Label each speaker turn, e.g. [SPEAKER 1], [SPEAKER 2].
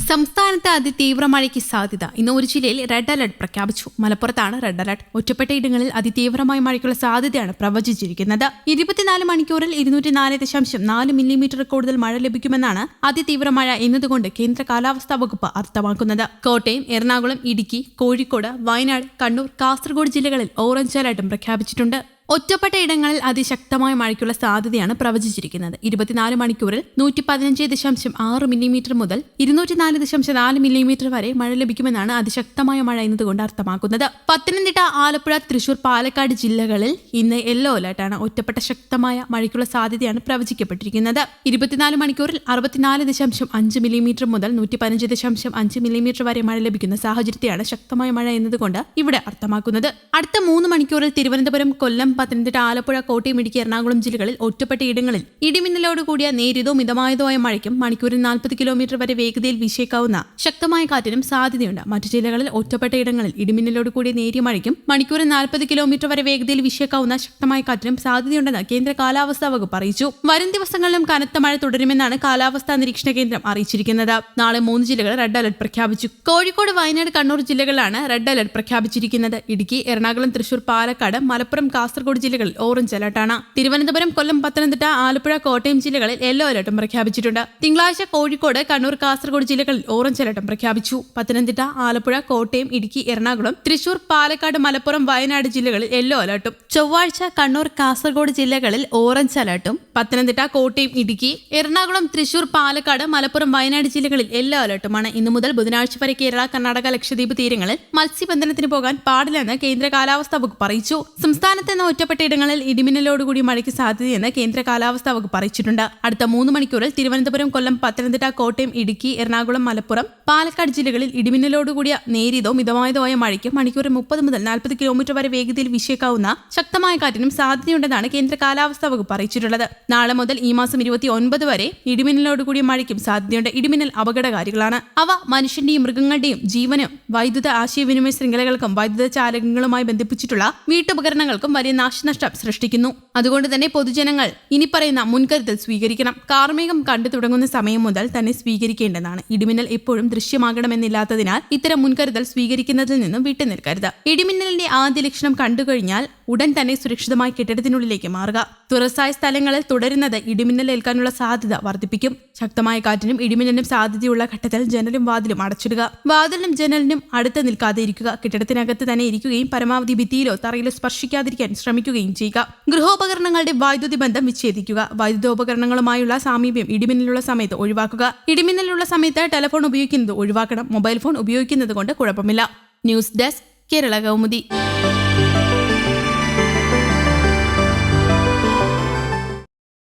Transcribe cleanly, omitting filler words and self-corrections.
[SPEAKER 1] സംസ്ഥാനത്ത് അതിതീവ്ര മഴയ്ക്ക് സാധ്യത. ഇന്ന് ഒരു ജില്ലയിൽ റെഡ് അലർട്ട് പ്രഖ്യാപിച്ചു. മലപ്പുറത്താണ് റെഡ് അലർട്ട്. ഒറ്റപ്പെട്ട ഇടങ്ങളിൽ അതിതീവ്രമായ മഴയ്ക്കുള്ള സാധ്യതയാണ് പ്രവചിച്ചിരിക്കുന്നത്. 24 മണിക്കൂറിൽ 204.4 മില്ലിമീറ്റർ കൂടുതൽ മഴ ലഭിക്കുമെന്നാണ് അതിതീവ്ര മഴ എന്നതുകൊണ്ട് കേന്ദ്ര കാലാവസ്ഥാ വകുപ്പ് അർത്ഥമാക്കുന്നത്. കോട്ടയം, എറണാകുളം, ഇടുക്കി, കോഴിക്കോട്, വയനാട്, കണ്ണൂർ, കാസർഗോഡ് ജില്ലകളിൽ ഓറഞ്ച് അലർട്ടും പ്രഖ്യാപിച്ചിട്ടുണ്ട്. ഒറ്റപ്പെട്ട ഇടങ്ങളിൽ അതിശക്തമായ മഴയ്ക്കുള്ള സാധ്യതയാണ് പ്രവചിച്ചിരിക്കുന്നത്. 24 മണിക്കൂറിൽ 115.6 മില്ലിമീറ്റർ മുതൽ 204.4 മില്ലിമീറ്റർ വരെ മഴ ലഭിക്കുമെന്നാണ് അതിശക്തമായ മഴ എന്നതുകൊണ്ട് അർത്ഥമാക്കുന്നത്. പത്തനംതിട്ട, ആലപ്പുഴ, തൃശൂർ, പാലക്കാട് ജില്ലകളിൽ ഇന്ന് യെല്ലോ അലർട്ടാണ്. ഒറ്റപ്പെട്ട ശക്തമായ മഴയ്ക്കുള്ള സാധ്യതയാണ് പ്രവചിക്കപ്പെട്ടിരിക്കുന്നത്. 24 മണിക്കൂറിൽ 64.5 മില്ലിമീറ്റർ മുതൽ 115.5 മില്ലിമീറ്റർ വരെ മഴ ലഭിക്കുന്ന സാഹചര്യത്തെയാണ് ശക്തമായ മഴ എന്നതുകൊണ്ട് ഇവിടെ അർത്ഥമാക്കുന്നത്. അടുത്ത 3 മണിക്കൂറിൽ തിരുവനന്തപുരം, കൊല്ലം, പത്തനംതിട്ട, ആലപ്പുഴ, കോട്ടയം, ഇടുക്കി, എറണാകുളം ജില്ലകളിൽ ഒറ്റപ്പെട്ട ഇടങ്ങളിൽ ഇടിമിന്നലോട് കൂടിയ നേരിയതോ മിതമായതോ ആയ മഴയ്ക്കും മണിക്കൂറിൽ 40 കിലോമീറ്റർ വരെ വേഗതയിൽ വീശേക്കാവുന്ന ശക്തമായ കാറ്റിനും സാധ്യതയുണ്ട്. മറ്റു ജില്ലകളിൽ ഒറ്റപ്പെട്ട ഇടങ്ങളിൽ ഇടിമിന്നലോട് കൂടിയ നേരിയ മഴയ്ക്കും മണിക്കൂറിൽ 40 കിലോമീറ്റർ വരെ വേഗതയിൽ വീശേക്കാവുന്ന ശക്തമായ കാറ്റിനും സാധ്യതയുണ്ടെന്ന് കേന്ദ്ര കാലാവസ്ഥാ വകുപ്പ് അറിയിച്ചു. വരും ദിവസങ്ങളിലും കനത്ത മഴ തുടരുമെന്നാണ് കാലാവസ്ഥാ നിരീക്ഷണ കേന്ദ്രം അറിയിച്ചിരിക്കുന്നത്. നാളെ 3 ജില്ലകൾ റെഡ് അലർട്ട് പ്രഖ്യാപിച്ചു. കോഴിക്കോട്, വയനാട്, കണ്ണൂർ ജില്ലകളിലാണ് റെഡ് അലർട്ട് പ്രഖ്യാപിച്ചിരിക്കുന്നത്. ഇടുക്കി, എറണാകുളം, തൃശൂർ, പാലക്കാട്, മലപ്പുറം, കാസർഗോഡ് ജില്ലകളിൽ ഓറഞ്ച് അലർട്ടാണ്. തിരുവനന്തപുരം, കൊല്ലം, പത്തനംതിട്ട, ആലപ്പുഴ, കോട്ടയം ജില്ലകളിൽ യെല്ലോ അലർട്ടും പ്രഖ്യാപിച്ചിട്ടുണ്ട്. തിങ്കളാഴ്ച കോഴിക്കോട്, കണ്ണൂർ, കാസർഗോഡ് ജില്ലകളിൽ ഓറഞ്ച് അലർട്ടും പ്രഖ്യാപിച്ചു. പത്തനംതിട്ട, ആലപ്പുഴ, കോട്ടയം, ഇടുക്കി, എറണാകുളം, തൃശൂർ, പാലക്കാട്, മലപ്പുറം, വയനാട് ജില്ലകളിൽ യെല്ലോ അലർട്ടും. ചൊവ്വാഴ്ച കണ്ണൂർ, കാസർഗോഡ് ജില്ലകളിൽ ഓറഞ്ച് അലർട്ടും. പത്തനംതിട്ട, കോട്ടയം, ഇടുക്കി, എറണാകുളം, തൃശൂർ, പാലക്കാട്, മലപ്പുറം, വയനാട് ജില്ലകളിൽ യെല്ലോ അലർട്ടുമാണ്. ഇന്നു മുതൽ ബുധനാഴ്ച വരെ കേരള, കർണാടക, ലക്ഷദ്വീപ് തീരങ്ങളിൽ മത്സ്യബന്ധനത്തിന് പോകാൻ പാടില്ലെന്ന് കേന്ദ്ര കാലാവസ്ഥാ വകുപ്പ് അറിയിച്ചു. സംസ്ഥാനത്ത് ഒറ്റപ്പെട്ട ഇടങ്ങളിൽ ഇടിമിന്നലോടുകൂടി മഴയ്ക്ക് സാധ്യതയെന്ന് കേന്ദ്ര കാലാവസ്ഥാ വകുപ്പ് അറിയിച്ചിട്ടുണ്ട്. അടുത്ത 3 മണിക്കൂറിൽ തിരുവനന്തപുരം, കൊല്ലം, പത്തനംതിട്ട, കോട്ടയം, ഇടുക്കി, എറണാകുളം, മലപ്പുറം, പാലക്കാട് ജില്ലകളിൽ ഇടിമിന്നലോടുകൂടിയ നേരിയതോ മിതമായതോ ആയ മഴയ്ക്ക് മണിക്കൂറിൽ 30 മുതൽ 40 കിലോമീറ്റർ വരെ വേഗതയിൽ വീശേക്കാവുന്ന ശക്തമായ കാറ്റിനും സാധ്യതയുണ്ടെന്നാണ് കേന്ദ്ര കാലാവസ്ഥാ വകുപ്പ് അറിയിച്ചിട്ടുള്ളത്. നാളെ മുതൽ ഈ മാസം 29 വരെ ഇടിമിന്നലോടുകൂടിയ മഴയ്ക്കും സാധ്യതയുണ്ട്. ഇടിമിന്നൽ അപകടകാരികളാണ്. അവ മനുഷ്യന്റെയും മൃഗങ്ങളുടെയും ജീവനും വൈദ്യുത ആശയവിനിമയ ശൃംഖലകൾക്കും വൈദ്യുത ചാലകങ്ങളുമായി ബന്ധിപ്പിച്ചിട്ടുള്ള വീട്ടുപകരണങ്ങൾക്കും വലിയ നാശനഷ്ടം സൃഷ്ടിക്കുന്നു. അതുകൊണ്ട് തന്നെ പൊതുജനങ്ങൾ ഇനി പറയുന്ന മുൻകരുതൽ സ്വീകരിക്കണം. കാർമേഘം കണ്ടു തുടങ്ങുന്ന സമയം മുതൽ തന്നെ സ്വീകരിക്കേണ്ടതാണ്. ഇടിമിന്നൽ എപ്പോഴും ദൃശ്യമാകണമെന്നില്ലാത്തതിനാൽ ഇത്തരം മുൻകരുതൽ സ്വീകരിക്കുന്നതിൽ നിന്നും വിട്ടുനിൽക്കരുത്. ഇടിമിന്നലിന്റെ ആദ്യ ലക്ഷണം കണ്ടുകഴിഞ്ഞാൽ ഉടൻ തന്നെ സുരക്ഷിതമായി കെട്ടിടത്തിനുള്ളിലേക്ക് മാറുക. തുറസായ സ്ഥലങ്ങളിൽ തുടരുന്നത് ഇടിമിന്നൽ ഏൽക്കാനുള്ള സാധ്യത വർദ്ധിപ്പിക്കും. ശക്തമായ കാറ്റിനും ഇടിമിന്നലിനും സാധ്യതയുള്ള ഘട്ടത്തിൽ ജനലും വാതിലും അടച്ചിടുക. വാതിലിനും ജനലിനും അടുത്ത് നിൽക്കാതെ ഇരിക്കുക. കെട്ടിടത്തിനകത്ത് തന്നെ ഇരിക്കുകയും പരമാവധി ഭിത്തിയിലോ തറയിലോ സ്പർശിക്കാതിരിക്കാൻ ശ്രമിക്കുകയും ചെയ്യുക. ഗൃഹോപകരണങ്ങളുടെ വൈദ്യുതി ബന്ധം വിച്ഛേദിക്കുക. വൈദ്യുതോപകരണങ്ങളുമായുള്ള സാമീപ്യം ഇടിമിന്നലുള്ള സമയത്ത് ഒഴിവാക്കുക. ഇടിമിന്നലുള്ള സമയത്ത് ടെലിഫോൺ ഉപയോഗിക്കുന്നത് ഒഴിവാക്കണം. മൊബൈൽ ഫോൺ ഉപയോഗിക്കുന്നത് കൊണ്ട് കുഴപ്പമില്ല. News desk, Kerala Kaumudi.